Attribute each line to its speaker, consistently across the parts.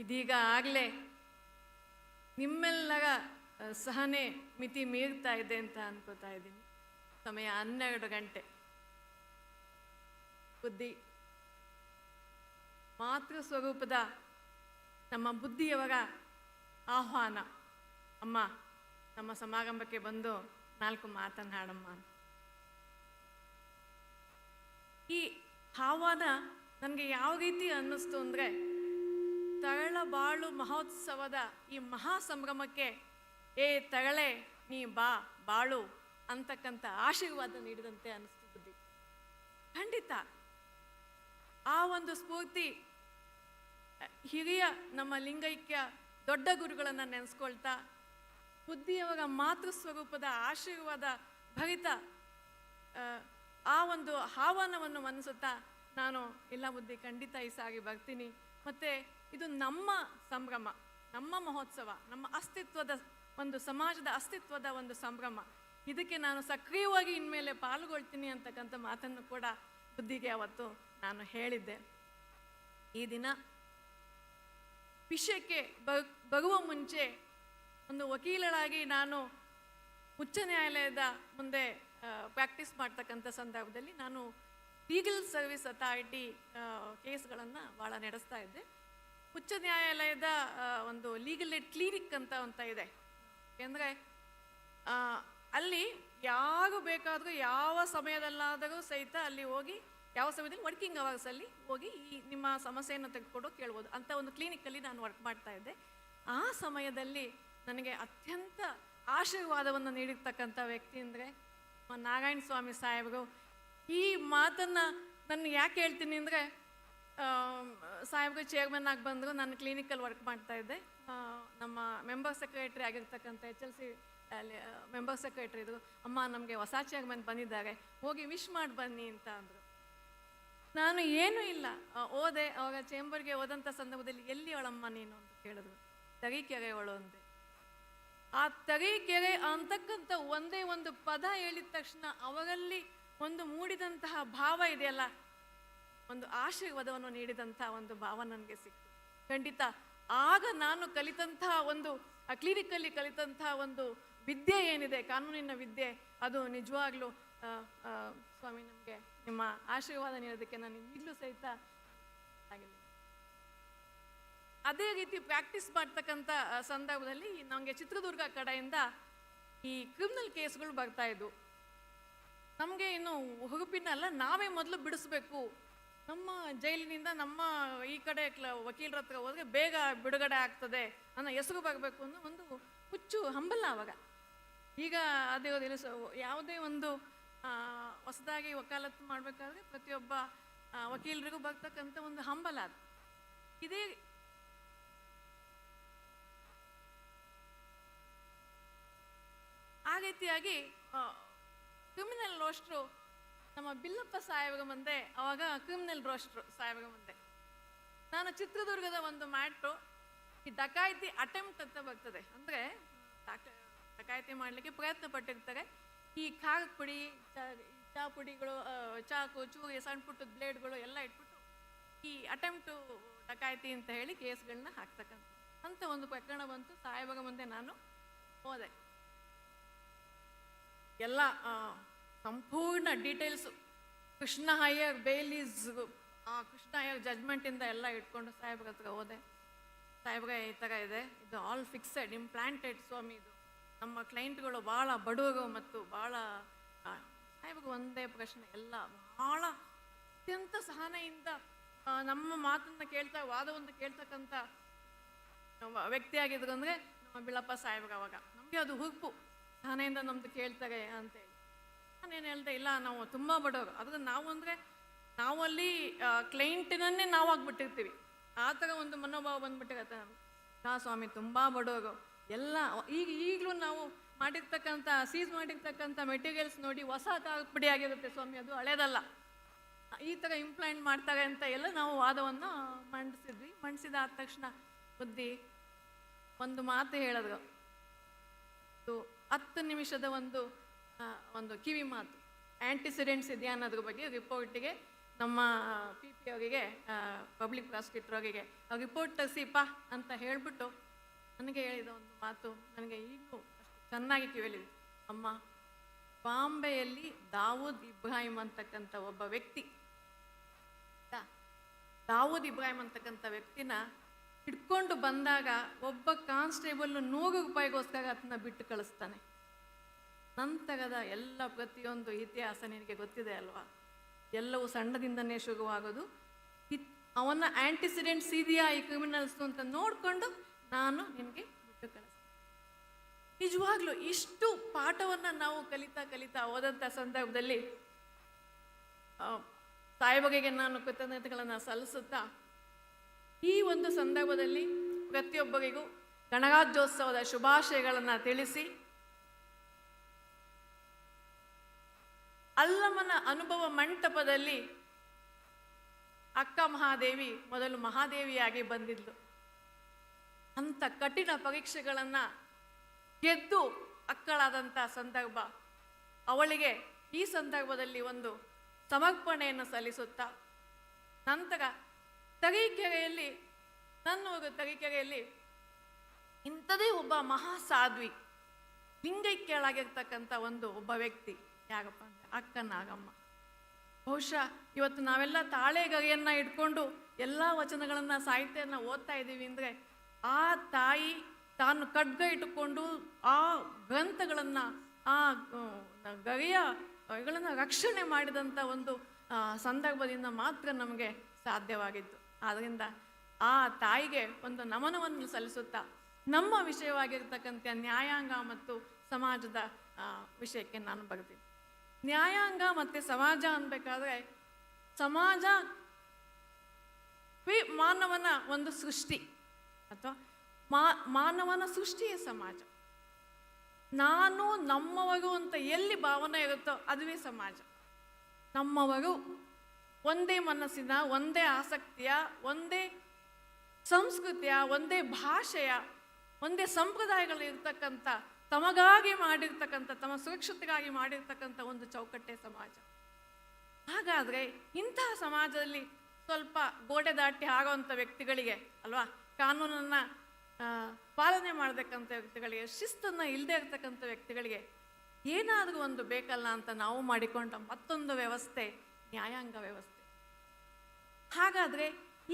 Speaker 1: ಇದೀಗ ಆಗಲೇ ನಿಮ್ಮೆಲ್ಲರ ಸಹನೆ ಮಿತಿ ಮೀರ್ತಾ ಇದೆ ಅಂತ ಅನ್ಕೋತಾ ಇದ್ದೀನಿ. ಸಮಯ 12 ಗಂಟೆ. ಬುದ್ಧಿ ಮಾತೃ ಸ್ವರೂಪದ ನಮ್ಮ ಬುದ್ಧಿಯವರ ಆಹ್ವಾನ. ಅಮ್ಮ, ನಮ್ಮ ಸಮಾರಂಭಕ್ಕೆ ಬಂದು 4 ಮಾತನಾಡಮ್ಮ. ಈ ಆಹ್ವಾನ ನನಗೆ ಯಾವ ರೀತಿ ಅನ್ನಿಸ್ತು ಅಂದರೆ, ತರಳಬಾಳು ಮಹೋತ್ಸವದ ಈ ಮಹಾ ಸಂಭ್ರಮಕ್ಕೆ ತರಳೆ ನೀ ಬಾ ಬಾಳು ಅಂತಕ್ಕಂಥ ಆಶೀರ್ವಾದ ನೀಡಿದಂತೆ ಅನ್ನಿಸ್ತು ಬುದ್ಧಿ. ಖಂಡಿತ ಆ ಒಂದು ಸ್ಫೂರ್ತಿ ಹಿರಿಯ ನಮ್ಮ ಲಿಂಗೈಕ್ಯ ದೊಡ್ಡ ಗುರುಗಳನ್ನು ನೆನೆಸ್ಕೊಳ್ತಾ, ಬುದ್ಧಿಯವರ ಮಾತೃ ಸ್ವರೂಪದ ಆಶೀರ್ವಾದ ಭರಿತ ಆ ಒಂದು ಆಹ್ವಾನವನ್ನು ಮನಸುತ್ತಾ ನಾನು ಇಲ್ಲ ಬುದ್ಧಿ, ಖಂಡಿತ ಈ ಸಾರಿ ಬರ್ತೀನಿ. ಮತ್ತು ಇದು ನಮ್ಮ ಸಂಭ್ರಮ, ನಮ್ಮ ಮಹೋತ್ಸವ, ನಮ್ಮ ಅಸ್ತಿತ್ವದ ಒಂದು ಸಮಾಜದ ಅಸ್ತಿತ್ವದ ಒಂದು ಸಂಭ್ರಮ. ಇದಕ್ಕೆ ನಾನು ಸಕ್ರಿಯವಾಗಿ ಇನ್ಮೇಲೆ ಪಾಲ್ಗೊಳ್ತೀನಿ ಅಂತಕ್ಕಂಥ ಮಾತನ್ನು ಕೂಡ ಬುದ್ಧಿಗೆ ಅವತ್ತು ನಾನು ಹೇಳಿದ್ದೆ. ಈ ದಿನ ವಿಷಯಕ್ಕೆ ಬರುವ ಮುಂಚೆ ಒಂದು ವಕೀಲಳಾಗಿ ನಾನು ಉಚ್ಚ ನ್ಯಾಯಾಲಯದ ಮುಂದೆ ಪ್ರಾಕ್ಟೀಸ್ ಮಾಡ್ತಕ್ಕಂಥ ಸಂದರ್ಭದಲ್ಲಿ ನಾನು ಲೀಗಲ್ ಸರ್ವಿಸ್ ಅಥಾರಿಟಿ ಕೇಸ್ಗಳನ್ನು ಭಾಳ ನಡೆಸ್ತಾ ಇದ್ದೆ. ಉಚ್ಚ ನ್ಯಾಯಾಲಯದ ಒಂದು ಲೀಗಲ್ ಏಡ್ ಕ್ಲಿನಿಕ್ ಅಂತ ಇದೆ. ಏಕೆಂದರೆ ಅಲ್ಲಿ ಯಾರು ಬೇಕಾದರೂ ಯಾವ ಸಮಯದಲ್ಲಾದರೂ ಸಹಿತ ಅಲ್ಲಿ ಹೋಗಿ, ಯಾವ ಸಮಯದಲ್ಲಿ ವರ್ಕಿಂಗ್ ಅವರ್ಸಲ್ಲಿ ಹೋಗಿ ಈ ನಿಮ್ಮ ಸಮಸ್ಯೆಯನ್ನು ತೆಗೆದುಕೊಂಡು ಕೇಳ್ಬೋದು ಅಂತ ಒಂದು ಕ್ಲಿನಿಕಲ್ಲಿ ನಾನು ವರ್ಕ್ ಮಾಡ್ತಾ ಇದ್ದೆ. ಆ ಸಮಯದಲ್ಲಿ ನನಗೆ ಅತ್ಯಂತ ಆಶೀರ್ವಾದವನ್ನು ನೀಡಿರ್ತಕ್ಕಂಥ ವ್ಯಕ್ತಿ ಅಂದರೆ ನಾರಾಯಣ ಸ್ವಾಮಿ ಸಾಹೇಬರು. ಈ ಮಾತನ್ನು ನಾನು ಯಾಕೆ ಹೇಳ್ತೀನಿ ಅಂದರೆ, ಸಾಹೇಬ್ರು ಚೇರ್ಮನ್ ಆಗಿ ಬಂದರು, ನಾನು ಕ್ಲಿನಿಕಲ್ಲಿ ವರ್ಕ್ ಮಾಡ್ತಾಯಿದ್ದೆ. ನಮ್ಮ ಮೆಂಬರ್ ಸೆಕ್ರೆಟ್ರಿ ಆಗಿರ್ತಕ್ಕಂಥ HLC ಮೆಂಬರ್ ಸೆಕ್ರೆಟ್ರಿ ಇದ್ರು. ಅಮ್ಮ, ನಮಗೆ ಹೊಸ ಚೇರ್ಮನ್ ಬಂದಿದ್ದಾರೆ, ಹೋಗಿ ವಿಶ್ ಮಾಡಿ ಬನ್ನಿ ಅಂತ ಅಂದರು. ನಾನು ಏನೂ ಇಲ್ಲ ಹೋದೆ. ಅವಾಗ ಚೇಂಬರ್ಗೆ ಹೋದಂಥ ಸಂದರ್ಭದಲ್ಲಿ ಎಲ್ಲಿ ಅವಳಮ್ಮ ನೀನು ಅಂತ ಕೇಳಿದ್ರು. ತರೀಕೆರೆ ಅವಳು ಅಂದೆ. ಆ ತರೀಕೆರೆ ಅಂತಕ್ಕಂಥ ಒಂದೇ ಒಂದು ಪದ ಹೇಳಿದ ತಕ್ಷಣ ಅವರಲ್ಲಿ ಒಂದು ಮೂಡಿದಂತಹ ಭಾವ ಇದೆಯಲ್ಲ, ಒಂದು ಆಶೀರ್ವಾದವನ್ನು ನೀಡಿದಂಥ ಒಂದು ಭಾವ ನನಗೆ ಸಿಕ್ತು. ಖಂಡಿತ ಆಗ ನಾನು ಕಲಿತಂತಹ ಒಂದು ಆ ಕ್ಲಿನಿಕಲ್ಲಿ ಕಲಿತಂತಹ ಒಂದು ವಿದ್ಯೆ ಏನಿದೆ, ಕಾನೂನಿನ ವಿದ್ಯೆ, ಅದು ನಿಜವಾಗ್ಲೂ ಸ್ವಾಮಿ ನಮಗೆ ನಿಮ್ಮ ಆಶೀರ್ವಾದ ನೀಡೋದಕ್ಕೆ ನಾನು ಈಗಲೂ ಸಹಿತ ಆಗಿಲ್ಲ. ಅದೇ ರೀತಿ ಪ್ರಾಕ್ಟೀಸ್ ಮಾಡ್ತಕ್ಕಂಥ ಸಂದರ್ಭದಲ್ಲಿ ನಮಗೆ ಚಿತ್ರದುರ್ಗ ಕಡೆಯಿಂದ ಈ ಕ್ರಿಮಿನಲ್ ಕೇಸ್ಗಳು ಬರ್ತಾಯಿದ್ವು. ನಮಗೆ ಇನ್ನು ಹುರುಪಿನಲ್ಲ, ನಾವೇ ಮೊದಲು ಬಿಡಿಸ್ಬೇಕು. ನಮ್ಮ ಜೈಲಿನಿಂದ ನಮ್ಮ ಈ ಕಡೆ ವಕೀಲರ ಹತ್ರ ಹೋದರೆ ಬೇಗ ಬಿಡುಗಡೆ ಆಗ್ತದೆ ಅನ್ನೋ ಹೆಸರು ಬರಬೇಕು ಅನ್ನೋ ಒಂದು ಹುಚ್ಚು ಹಂಬಲ ಅವಾಗ. ಈಗ ಅದಿರೋದಿಲ್ಲ. ಯಾವುದೇ ಒಂದು ಹೊಸದಾಗಿ ವಕಾಲತ್ತು ಮಾಡಬೇಕಾದ್ರೆ ಪ್ರತಿಯೊಬ್ಬ ವಕೀಲರಿಗೂ ಬರ್ತಕ್ಕಂಥ ಒಂದು ಹಂಬಲ ಅದು. ಇದೇ ಆ ರೀತಿಯಾಗಿ ಕ್ರಿಮಿನಲ್ ರೋಸ್ಟ್ರು ನಮ್ಮ ಬಿಲ್ಲಪ್ಪ ಸಾಹೇಬ್ರ ಮುಂದೆ, ಅವಾಗ ಕ್ರಿಮಿನಲ್ ರೋಸ್ಟ್ರು ಸಾಹೇಬ್ರ ಮುಂದೆ ನಾನು ಚಿತ್ರದುರ್ಗದ ಒಂದು ಮ್ಯಾಟ್ರು, ಈ ಡಕಾಯಿತಿ ಅಟೆಂಪ್ಟ್ ಅಂತ ಬರ್ತದೆ. ಅಂದರೆ ಡಕಾಯಿತಿ ಮಾಡಲಿಕ್ಕೆ ಪ್ರಯತ್ನ ಪಟ್ಟಿರ್ತಾರೆ. ಈ ಖಾರದ ಪುಡಿ, ಚಾ ಪುಡಿಗಳು, ಚಾಕು, ಚೂರಿ, ಸಣ್ಣ ಪುಟ್ಟದ ಬ್ಲೇಡ್ಗಳು ಎಲ್ಲ ಇಟ್ಬಿಟ್ಟು ಈ ಅಟೆಂಪ್ಟು ಡಕಾಯಿತಿ ಅಂತ ಹೇಳಿ ಕೇಸ್ಗಳನ್ನ ಹಾಕ್ತಕ್ಕಂಥ ಅಂತ ಒಂದು ಪ್ರಕರಣ ಬಂತು. ಸಾಹೇಬರ ಮುಂದೆ ನಾನು ಹೋದೆ. ಎಲ್ಲ ಸಂಪೂರ್ಣ ಡೀಟೇಲ್ಸು, ಕೃಷ್ಣ ಅಯ್ಯರ್ ಬೇಲೀಸ್, ಕೃಷ್ಣ ಅಯ್ಯರ್ ಜಡ್ಜ್ಮೆಂಟಿಂದ ಎಲ್ಲ ಇಟ್ಕೊಂಡು ಸಾಹೇಬ್ರ ಹತ್ರ ಹೋದೆ. ಸಾಹೇಬ್ರೆ, ಈ ಥರ ಇದೆ, ಇದು ಆಲ್ ಫಿಕ್ಸೆಡ್ ಇಂಪ್ಲಾಂಟೆಡ್ ಸ್ವಾಮಿ, ಇದು ನಮ್ಮ ಕ್ಲೈಂಟ್ಗಳು ಭಾಳ ಬಡವರು ಮತ್ತು ಭಾಳ ಸಾಹೇಬ್ರಿಗೆ ಒಂದೇ ಪ್ರಶ್ನೆ, ಎಲ್ಲ ಭಾಳ ಅತ್ಯಂತ ಸಹನೆಯಿಂದ ನಮ್ಮ ಮಾತನ್ನು ಕೇಳ್ತಾ, ವಾದವನ್ನು ಕೇಳ್ತಕ್ಕಂಥ ವ್ಯಕ್ತಿಯಾಗಿದ್ರು ಅಂದರೆ ನಮ್ಮ ಬಿಳಪ್ಪ ಸಾಹೇಬ್ರು. ಅವಾಗ ನಮಗೆ ಅದು ಹುರುಪು, ಸಹನೆಯಿಂದ ನಮ್ಮದು ಕೇಳ್ತಾರೆ ಅಂತೇಳಿ. ನಾನೇನು ಹೇಳ್ದೆ, ಇಲ್ಲ ನಾವು ತುಂಬ ಬಡವರು, ಅದ್ರ ನಾವು ಅಂದರೆ ನಾವು ಅಲ್ಲಿ ಕ್ಲೈಂಟಿನನ್ನೇ ನಾವು ಆಗ್ಬಿಟ್ಟಿರ್ತೀವಿ, ಆ ಥರ ಒಂದು ಮನೋಭಾವ ಬಂದ್ಬಿಟ್ಟಿರತ್ತೆ ನಮ್ಗೆ. ಸ್ವಾಮಿ ತುಂಬ ಬಡವರು, ಎಲ್ಲ ಈಗಲೂ ನಾವು ಮಾಡಿರ್ತಕ್ಕಂಥ ಸೀಸ್ ಮಾಡಿರ್ತಕ್ಕಂಥ ಮೆಟೀರಿಯಲ್ಸ್ ನೋಡಿ ಹೊಸ ಪುಡಿ ಆಗಿರುತ್ತೆ ಸ್ವಾಮಿ, ಅದು ಹಳೇದಲ್ಲ, ಈ ಥರ ಇಂಪ್ಲಾಂಟ್ ಮಾಡ್ತಾರೆ ಅಂತ ಎಲ್ಲ ನಾವು ವಾದವನ್ನು ಮಂಡಿಸಿದ್ವಿ. ಮಂಡಿಸಿದಾದ ತಕ್ಷಣ ಬುದ್ಧಿ ಒಂದು ಮಾತು ಹೇಳಿದ್ರು. 10 ನಿಮಿಷದ ಒಂದು ಕಿವಿ ಮಾತು, ಆ್ಯಂಟಿಸಿಡೆಂಟ್ಸ್ ಇದೆಯಾ ಅನ್ನೋದ್ರ ಬಗ್ಗೆ ರಿಪೋರ್ಟಿಗೆ ನಮ್ಮ ಪಿ ಪಿ ಅವರಿಗೆ, ಪಬ್ಲಿಕ್ ಪ್ರಾಸಿಕ್ಯೂಟರ್ ಅವರಿಗೆ ಅವ್ರು ರಿಪೋರ್ಟ್ ತರಿಸಿಪ್ಪ ಅಂತ ಹೇಳಿಬಿಟ್ಟು ನನಗೆ ಹೇಳಿದ ಒಂದು ಮಾತು ನನಗೆ ಈಗಲೂ ಚೆನ್ನಾಗಿ ಕಿವಿಲಿದೆ. ಅಮ್ಮ, ಬಾಂಬೆಯಲ್ಲಿ ದಾವೂದ್ ಇಬ್ರಾಹಿಂ ಅಂತಕ್ಕಂಥ ಒಬ್ಬ ವ್ಯಕ್ತಿ, ದಾವೂದ್ ಇಬ್ರಾಹಿಂ ಅಂತಕ್ಕಂಥ ವ್ಯಕ್ತಿನ ಹಿಡ್ಕೊಂಡು ಬಂದಾಗ ಒಬ್ಬ ಕಾನ್ಸ್ಟೇಬಲ್ 100 ರೂಪಾಯಿಗೋಸ್ಕರ ಅದನ್ನ ಬಿಟ್ಟು ಕಳಿಸ್ತಾನೆ. ನಂತರದ ಎಲ್ಲ ಪ್ರತಿಯೊಂದು ಇತಿಹಾಸ ನಿನಗೆ ಗೊತ್ತಿದೆ ಅಲ್ವಾ? ಎಲ್ಲವೂ ಸಣ್ಣದಿಂದನೇ ಶುರುವಾಗೋದು. ಅವನ ಆಂಟಿಸಿಡೆಂಟ್ಸ್ ಇದೆಯಾ ಈ ಕ್ರಿಮಿನಲ್ಸ್ ಅಂತ ನೋಡಿಕೊಂಡು ನಾನು ನಿನಗೆ ಬಿಟ್ಟು ಕಳಿಸ್ತೀನಿ. ನಿಜವಾಗ್ಲೂ ಇಷ್ಟು ಪಾಠವನ್ನು ನಾವು ಕಲಿತಾ ಹೋದಂಥ ಸಂದರ್ಭದಲ್ಲಿ ಸಾಹೇಬರಿಗೆ ನಾನು ಕೃತಜ್ಞತೆಗಳನ್ನು ಸಲ್ಲಿಸುತ್ತಾ, ಈ ಒಂದು ಸಂದರ್ಭದಲ್ಲಿ ಪ್ರತಿಯೊಬ್ಬರಿಗೂ ಗಣರಾಜ್ಯೋತ್ಸವದ ಶುಭಾಶಯಗಳನ್ನು ತಿಳಿಸಿ, ಅಲ್ಲಮನ ಅನುಭವ ಮಂಟಪದಲ್ಲಿ ಅಕ್ಕ ಮಹಾದೇವಿ ಮೊದಲು ಮಹಾದೇವಿಯಾಗಿ ಬಂದಿದ್ಲು. ಅಂಥ ಕಠಿಣ ಪರೀಕ್ಷೆಗಳನ್ನು ಗೆದ್ದು ಅಕ್ಕಳಾದಂಥ ಸಂದರ್ಭ. ಅವಳಿಗೆ ಈ ಸಂದರ್ಭದಲ್ಲಿ ಒಂದು ಸಮರ್ಪಣೆಯನ್ನು ಸಲ್ಲಿಸುತ್ತಾ, ನಂತರ ತರೀಕೆರೆಯಲ್ಲಿ ತರೀಕೆರೆಯಲ್ಲಿ ಇಂಥದೇ ಒಬ್ಬ ಮಹಾಸಾಧ್ವಿ, ಲಿಂಗೈಕ್ಯಳಾಗಿರ್ತಕ್ಕಂಥ ಒಬ್ಬ ವ್ಯಕ್ತಿ ಯಾರಪ್ಪ ಅಂದರೆ ಅಕ್ಕ ನಾಗಮ್ಮ. ಬಹುಶಃ ಇವತ್ತು ನಾವೆಲ್ಲ ತಾಳೆಗರಿಯನ್ನು ಇಟ್ಕೊಂಡು ಎಲ್ಲ ವಚನಗಳನ್ನು ಸಾಹಿತ್ಯವನ್ನು ಓದ್ತಾ ಇದ್ದೀವಿ ಅಂದರೆ, ಆ ತಾಯಿ ತಾನು ಖಡ್ಗ ಇಟ್ಟುಕೊಂಡು ಆ ಗ್ರಂಥಗಳನ್ನು, ಆ ಗರಿಯಗಳನ್ನು ರಕ್ಷಣೆ ಮಾಡಿದಂಥ ಒಂದು ಸಂದರ್ಭದಿಂದ ಮಾತ್ರ ನಮಗೆ ಸಾಧ್ಯವಾಗಿತ್ತು. ಆದ್ದರಿಂದ ಆ ತಾಯಿಗೆ ಒಂದು ನಮನವನ್ನು ಸಲ್ಲಿಸುತ್ತಾ, ನಮ್ಮ ವಿಷಯವಾಗಿರ್ತಕ್ಕಂಥ ನ್ಯಾಯಾಂಗ ಮತ್ತು ಸಮಾಜದ ವಿಷಯಕ್ಕೆ ನಾನು ಬರ್ತೀನಿ. ನ್ಯಾಯಾಂಗ ಮತ್ತು ಸಮಾಜ ಅನ್ಬೇಕಾದ್ರೆ, ಸಮಾಜ ಮಾನವನ ಒಂದು ಸೃಷ್ಟಿ ಅಥವಾ ಮಾನವನ ಸೃಷ್ಟಿಯೇ ಸಮಾಜ. ನಾನು ನಮ್ಮವರು ಅಂತ ಎಲ್ಲಿ ಭಾವನೆ ಇರುತ್ತೋ ಅದುವೇ ಸಮಾಜ. ನಮ್ಮವರು ಒಂದೇ ಮನಸ್ಸಿನ, ಒಂದೇ ಆಸಕ್ತಿಯ, ಒಂದೇ ಸಂಸ್ಕೃತಿಯ, ಒಂದೇ ಭಾಷೆಯ, ಒಂದೇ ಸಂಪ್ರದಾಯಗಳು ಇರ್ತಕ್ಕಂಥ, ತಮಗಾಗಿ ಮಾಡಿರ್ತಕ್ಕಂಥ, ತಮ್ಮ ಸುರಕ್ಷತೆಗಾಗಿ ಮಾಡಿರ್ತಕ್ಕಂಥ ಒಂದು ಚೌಕಟ್ಟೆ ಸಮಾಜ. ಹಾಗಾದರೆ ಇಂತಹ ಸಮಾಜದಲ್ಲಿ ಸ್ವಲ್ಪ ಗೋಡೆ ದಾಟಿ ಆಗೋವಂಥ ವ್ಯಕ್ತಿಗಳಿಗೆ ಅಲ್ವಾ, ಕಾನೂನನ್ನು ಪಾಲನೆ ಮಾಡತಕ್ಕಂಥ ವ್ಯಕ್ತಿಗಳಿಗೆ, ಶಿಸ್ತನ್ನು ಇಲ್ಲದೆ ಇರ್ತಕ್ಕಂಥ ವ್ಯಕ್ತಿಗಳಿಗೆ ಏನಾದರೂ ಒಂದು ಬೇಕಲ್ಲ ಅಂತ ನಾವು ಮಾಡಿಕೊಂಡ ಮತ್ತೊಂದು ವ್ಯವಸ್ಥೆ ನ್ಯಾಯಾಂಗ ವ್ಯವಸ್ಥೆ. ಹಾಗಾದರೆ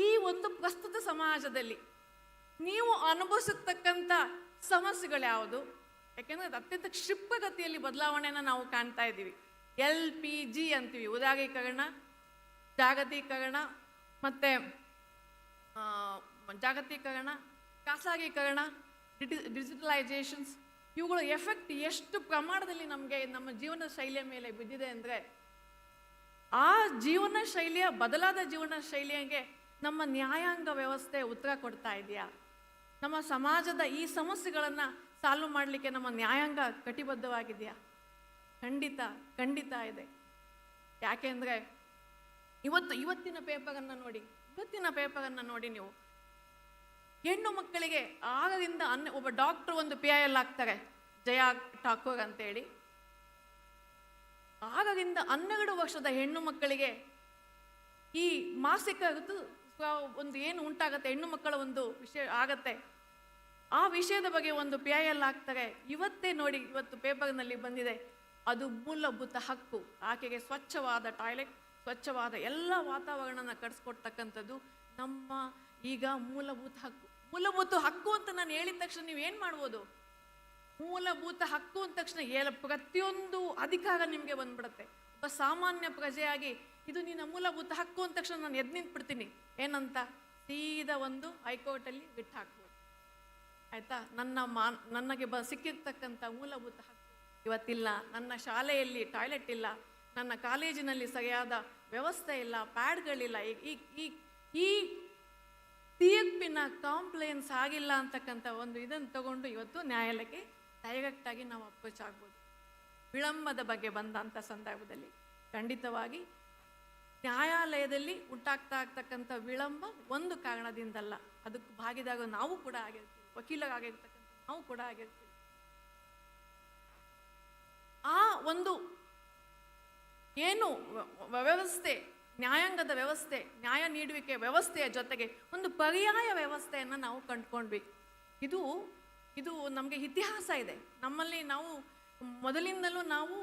Speaker 1: ಈ ಒಂದು ಪ್ರಸ್ತುತ ಸಮಾಜದಲ್ಲಿ ನೀವು ಅನುಭವಿಸತಕ್ಕಂಥ ಸಮಸ್ಯೆಗಳು ಯಾವುದು? ಯಾಕೆಂದರೆ ಅದು ಅತ್ಯಂತ ಕ್ಷಿಪ್ರಗತಿಯಲ್ಲಿ ಬದಲಾವಣೆಯನ್ನು ನಾವು ಕಾಣ್ತಾ ಇದ್ದೀವಿ. LPG ಅಂತೀವಿ, ಉದಾರೀಕರಣ, ಜಾಗತೀಕರಣ, ಮತ್ತು ಖಾಸಗೀಕರಣ, ಡಿಜಿಟಲೈಸೇಷನ್ಸ್, ಇವುಗಳ ಎಫೆಕ್ಟ್ ಎಷ್ಟು ಪ್ರಮಾಣದಲ್ಲಿ ನಮಗೆ ನಮ್ಮ ಜೀವನ ಶೈಲಿಯ ಮೇಲೆ ಬಿದ್ದಿದೆ ಅಂದರೆ, ಆ ಜೀವನ ಶೈಲಿಯ ಬದಲಾದ ಜೀವನ ಶೈಲಿಗೆ ನಮ್ಮ ನ್ಯಾಯಾಂಗ ವ್ಯವಸ್ಥೆ ಉತ್ತರ ಕೊಡ್ತಾ ಇದೆಯಾ? ನಮ್ಮ ಸಮಾಜದ ಈ ಸಮಸ್ಯೆಗಳನ್ನು ಸಾಲ್ವ್ ಮಾಡಲಿಕ್ಕೆ ನಮ್ಮ ನ್ಯಾಯಾಂಗ ಕಟಿಬದ್ಧವಾಗಿದೆಯಾ? ಖಂಡಿತ ಇದೆ. ಯಾಕೆಂದರೆ ಇವತ್ತಿನ ಪೇಪರನ್ನು ನೋಡಿ ನೀವು, ಹೆಣ್ಣು ಮಕ್ಕಳಿಗೆ ಆಗದಿಂದ ಒಬ್ಬ ಡಾಕ್ಟರ್ ಒಂದು PIL ಆಗ್ತಾರೆ, ಜಯಾ ಠಾಕೂರ್ ಅಂತೇಳಿ. ಆಗದಿಂದ 12 ವರ್ಷದ ಹೆಣ್ಣು ಮಕ್ಕಳಿಗೆ ಈ ಮಾಸಿಕ ಋತು ಒಂದು ಏನು ಉಂಟಾಗತ್ತೆ, ಹೆಣ್ಣು ಮಕ್ಕಳ ಒಂದು ವಿಷಯ ಆಗತ್ತೆ, ಆ ವಿಷಯದ ಬಗ್ಗೆ ಒಂದು PIL ಆಗ್ತಾರೆ. ಇವತ್ತು ಪೇಪರ್ನಲ್ಲಿ ಬಂದಿದೆ, ಅದು ಮೂಲಭೂತ ಹಕ್ಕು. ಆಕೆಗೆ ಸ್ವಚ್ಛವಾದ ಟಾಯ್ಲೆಟ್, ಸ್ವಚ್ಛವಾದ ಎಲ್ಲ ವಾತಾವರಣನ ಕಟ್ಸ್ಕೊಡ್ತಕ್ಕಂಥದ್ದು ನಮ್ಮ ಈಗ ಮೂಲಭೂತ ಹಕ್ಕು ಅಂತ ನಾನು ಹೇಳಿದ ತಕ್ಷಣ ನೀವೇನು ಮಾಡ್ಬೋದು? ಮೂಲಭೂತ ಹಕ್ಕು ಅಂದ ತಕ್ಷಣ ಪ್ರತಿಯೊಂದು ಅಧಿಕಾರ ನಿಮಗೆ ಬಂದ್ಬಿಡುತ್ತೆ. ಒಬ್ಬ ಸಾಮಾನ್ಯ ಪ್ರಜೆಯಾಗಿ ಇದು ನಿನ್ನ ಮೂಲಭೂತ ಹಕ್ಕು ಅಂದ ತಕ್ಷಣ ನಾನು ಎದ್ದು ನಿಂತ್ಬಿಡ್ತೀನಿ. ಏನಂತ? ಸೀದಾ ಒಂದು ಹೈಕೋರ್ಟಲ್ಲಿ ಬಿಟ್ಟು ಹಾಕ್ಬೋದು, ಆಯಿತಾ? ನನಗೆ ಸಿಕ್ಕಿರ್ತಕ್ಕಂಥ ಮೂಲಭೂತ ಹಕ್ಕು ಇವತ್ತಿಲ್ಲ. ನನ್ನ ಶಾಲೆಯಲ್ಲಿ ಟಾಯ್ಲೆಟ್ ಇಲ್ಲ, ನನ್ನ ಕಾಲೇಜಿನಲ್ಲಿ ಸರಿಯಾದ ವ್ಯವಸ್ಥೆ ಇಲ್ಲ, ಪ್ಯಾಡ್ಗಳಿಲ್ಲ. ಈ ತೀರ್ಪಿನ ಕಾಂಪ್ಲೇನ್ಸ್ ಆಗಿಲ್ಲ ಅಂತಕ್ಕಂಥ ಒಂದು ಇದನ್ನು ತಗೊಂಡು ಇವತ್ತು ನ್ಯಾಯಾಲಯಕ್ಕೆ ಡೈರೆಕ್ಟಾಗಿ ನಾವು ಅಪ್ರೋಚ್ ಆಗ್ಬೋದು. ವಿಳಂಬದ ಬಗ್ಗೆ ಬಂದಂಥ ಸಂದರ್ಭದಲ್ಲಿ ಖಂಡಿತವಾಗಿ ನ್ಯಾಯಾಲಯದಲ್ಲಿ ಉಂಟಾಗ್ತಾ ಆಗ್ತಕ್ಕಂಥ ವಿಳಂಬ ಒಂದು ಕಾರಣದಿಂದಲ್ಲ, ಅದಕ್ಕೆ ಭಾಗಿದಾಗ ನಾವು ಕೂಡ ಆಗಿರ್ತೀವಿ, ವಕೀಲರಾಗಿರ್ತಕ್ಕಂಥ ನಾವು ಕೂಡ ಆಗಿರ್ತೀವಿ. ಆ ಒಂದು ಏನು ವ್ಯವಸ್ಥೆ ನ್ಯಾಯಾಂಗದ ವ್ಯವಸ್ಥೆ, ನ್ಯಾಯ ನೀಡುವಿಕೆ ವ್ಯವಸ್ಥೆಯ ಜೊತೆಗೆ ಒಂದು ಪರ್ಯಾಯ ವ್ಯವಸ್ಥೆಯನ್ನು ನಾವು ಕಂಡುಕೊಂಡ್ವಿ. ಇದು ಇದು ನಮಗೆ ಇತಿಹಾಸ ಇದೆ. ನಮ್ಮಲ್ಲಿ ನಾವು ಮೊದಲಿಂದಲೂ ನಾವು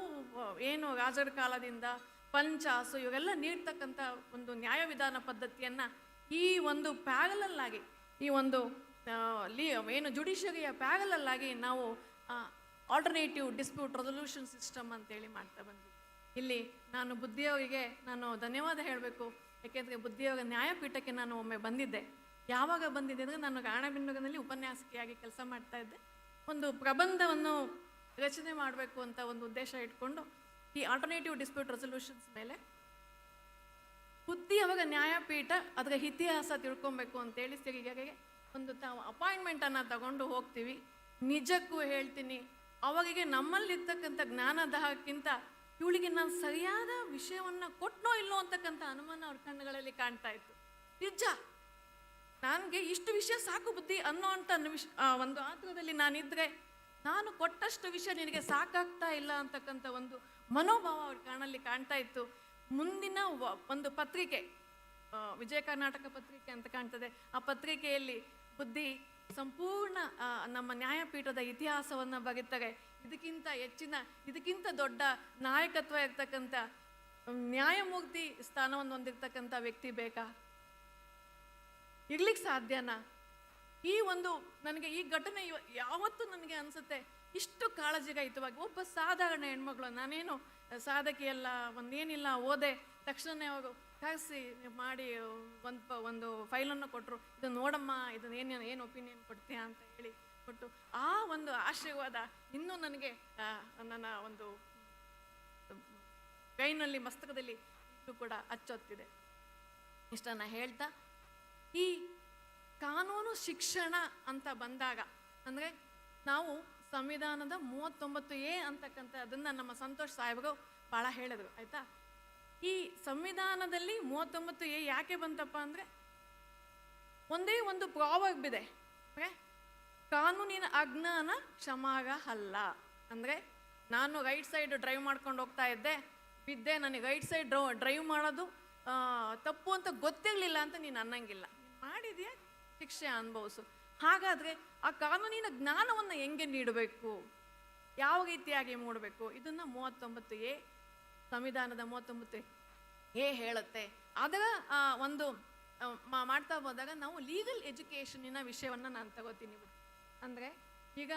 Speaker 1: ಏನು ರಾಜರ ಕಾಲದಿಂದ ಪಂಚಾಸು ಇವೆಲ್ಲ ನೀಡ್ತಕ್ಕಂಥ ಒಂದು ನ್ಯಾಯ ವಿಧಾನ ಪದ್ಧತಿಯನ್ನು ಈ ಒಂದು ಪ್ಯಾರಲಲ್ಲಾಗಿ, ಈ ಒಂದು ಏನು ಜುಡಿಷರಿಯ ಪ್ಯಾರಲಲ್ಲಾಗಿ ನಾವು ಆಲ್ಟರ್ನೇಟಿವ್ ಡಿಸ್ಪ್ಯೂಟ್ ರೆಸೊಲ್ಯೂಷನ್ ಸಿಸ್ಟಮ್ ಅಂತೇಳಿ ಮಾಡ್ತಾ ಬಂದ್ವಿ. ಇಲ್ಲಿ ನಾನು ಬುದ್ಧಿಯವರಿಗೆ ನಾನು ಧನ್ಯವಾದ ಹೇಳಬೇಕು. ಯಾಕೆಂದರೆ ಬುದ್ಧಿಯವರ ನ್ಯಾಯಪೀಠಕ್ಕೆ ನಾನು ಒಮ್ಮೆ ಬಂದಿದ್ದೆ. ಯಾವಾಗ ಬಂದಿದ್ದೆ ಅಂದರೆ ನಾನು ರಾಣೆಬೆನ್ನೂರಿನಲ್ಲಿ ಉಪನ್ಯಾಸಕಿಯಾಗಿ ಕೆಲಸ ಮಾಡ್ತಾ ಇದ್ದೆ. ಒಂದು ಪ್ರಬಂಧವನ್ನು ರಚನೆ ಮಾಡಬೇಕು ಅಂತ ಒಂದು ಉದ್ದೇಶ ಇಟ್ಕೊಂಡು ಈ ಆಲ್ಟರ್ನೇಟಿವ್ ಡಿಸ್ಪ್ಯೂಟ್ ರೆಸೊಲ್ಯೂಷನ್ಸ್ ಮೇಲೆ ಬುದ್ಧಿಯವರ ನ್ಯಾಯಪೀಠ ಅದರ ಇತಿಹಾಸ ತಿಳ್ಕೊಬೇಕು ಅಂತೇಳಿ ಸಿರಿಗೆಗೆ ಒಂದು ಅಪಾಯಿಂಟ್ಮೆಂಟನ್ನು ತಗೊಂಡು ಹೋಗ್ತೀವಿ. ನಿಜಕ್ಕೂ ಹೇಳ್ತೀನಿ, ಅವರಿಗೆ ನಮ್ಮಲ್ಲಿರ್ತಕ್ಕಂಥ ಜ್ಞಾನದಾಹಕ್ಕಿಂತ ಇವಳಿಗೆ ನಾನು ಸರಿಯಾದ ವಿಷಯವನ್ನು ಕೊಟ್ಟನೋ ಇಲ್ಲೋ ಅಂತಕ್ಕಂಥ ಅನುಮಾನ ಅವ್ರ ಕಣ್ಣುಗಳಲ್ಲಿ ಕಾಣ್ತಾ ಇತ್ತು. ನಿಜ, ನನಗೆ ಇಷ್ಟು ವಿಷಯ ಸಾಕು ಬುದ್ಧಿ ಅನ್ನೋ ಅಂತ ಒಂದು ಆತುರದಲ್ಲಿ ನಾನಿದ್ರೆ ನಾನು ಕೊಟ್ಟಷ್ಟು ವಿಷಯ ನಿನಗೆ ಸಾಕಾಗ್ತಾ ಇಲ್ಲ ಅಂತಕ್ಕಂಥ ಒಂದು ಮನೋಭಾವ ಅವ್ರ ಕಣ್ಣಲ್ಲಿ ಕಾಣ್ತಾ ಇತ್ತು. ಮುಂದಿನ ಒಂದು ಪತ್ರಿಕೆ, ವಿಜಯ ಕರ್ನಾಟಕ ಪತ್ರಿಕೆ ಅಂತ ಕಾಣ್ತದೆ, ಆ ಪತ್ರಿಕೆಯಲ್ಲಿ ಬುದ್ಧಿ ಸಂಪೂರ್ಣ ನಮ್ಮ ನ್ಯಾಯಪೀಠದ ಇತಿಹಾಸವನ್ನು ಬರೀತಾರೆ. ಇದಕ್ಕಿಂತ ಹೆಚ್ಚಿನ, ಇದಕ್ಕಿಂತ ದೊಡ್ಡ ನಾಯಕತ್ವ ಇರ್ತಕ್ಕಂಥ ನ್ಯಾಯಮೂರ್ತಿ ಸ್ಥಾನವನ್ನು ಹೊಂದಿರ್ತಕ್ಕಂಥ ವ್ಯಕ್ತಿ ಬೇಕಾ? ಇರ್ಲಿಕ್ಕೆ ಸಾಧ್ಯನಾ? ಈ ಒಂದು ನನಗೆ ಈ ಘಟನೆ ಯಾವತ್ತೂ ನನಗೆ ಅನಿಸುತ್ತೆ, ಇಷ್ಟು ಕಾಳಜಿಗಾಯಿತವಾಗಿ ಒಬ್ಬ ಸಾಧಾರಣ ಹೆಣ್ಮಗಳು, ನಾನೇನು ಸಾಧಕಿಯಲ್ಲ, ಒಂದೇನಿಲ್ಲ, ಓದೆ ತಕ್ಷಣ ಅವರು ಕರೆಸಿ ಮಾಡಿ ಒಂದು ಫೈಲನ್ನು ಕೊಟ್ಟರು, ಇದು ನೋಡಮ್ಮ, ಇದನ್ನ ಏನು ಒಪಿನಿಯನ್ ಕೊಡ್ತೀಯಾ ಅಂತ ಹೇಳಿ ಕೊಟ್ಟು ಆ ಒಂದು ಆಶೀರ್ವಾದ ಇನ್ನೂ ನನಗೆ ನನ್ನ ಒಂದು ಕೈನಲ್ಲಿ ಮಸ್ತಕದಲ್ಲಿ ಇಟ್ಟು ಕೂಡ ಅಚ್ಚೊತ್ತಿದೆ. ಇಷ್ಟನ್ನು ಹೇಳ್ತಾ, ಈ ಕಾನೂನು ಶಿಕ್ಷಣ ಅಂತ ಬಂದಾಗ ಅಂದರೆ ನಾವು ಸಂವಿಧಾನದ 39A ಅಂತಕ್ಕಂಥ ಅದನ್ನು ನಮ್ಮ ಸಂತೋಷ್ ಸಾಹೇಬರು ಭಾಳ ಹೇಳಿದ್ರು, ಆಯಿತಾ. ಈ ಸಂವಿಧಾನದಲ್ಲಿ 39A ಯಾಕೆ ಬಂತಪ್ಪ ಅಂದರೆ ಒಂದೇ ಒಂದು ಪ್ರಾವರ್ಬ್ ಇದೆ, ಕಾನೂನಿನ ಅಜ್ಞಾನ ಕ್ಷಮಾಗ ಅಲ್ಲ. ಅಂದರೆ ನಾನು ರೈಟ್ ಸೈಡ್ ಡ್ರೈವ್ ಮಾಡ್ಕೊಂಡು ಹೋಗ್ತಾ ಇದ್ದೆ, ಬಿದ್ದೆ, ನನಗೆ ರೈಟ್ ಸೈಡ್ ಡ್ರೈವ್ ಮಾಡೋದು ತಪ್ಪು ಅಂತ ಗೊತ್ತಿರಲಿಲ್ಲ ಅಂತ ನೀನು ಅನ್ನಂಗಿಲ್ಲ, ಮಾಡಿದೆಯಾ ಶಿಕ್ಷೆ ಅನುಭವಿಸು. ಹಾಗಾದರೆ ಆ ಕಾನೂನಿನ ಜ್ಞಾನವನ್ನು ಹೆಂಗೆ ನೀಡಬೇಕು, ಯಾವ ರೀತಿಯಾಗಿ ಮೂಡಬೇಕು, ಇದನ್ನು 39A ಸಂವಿಧಾನದ 39A ಹೇಳುತ್ತೆ. ಅದರ ಒಂದು ಮಾಡ್ತಾ ಹೋದಾಗ ನಾವು ಲೀಗಲ್ ಎಜುಕೇಷನಿನ ವಿಷಯವನ್ನು ನಾನು ತಗೋತೀನಿ. ಅಂದರೆ ಈಗ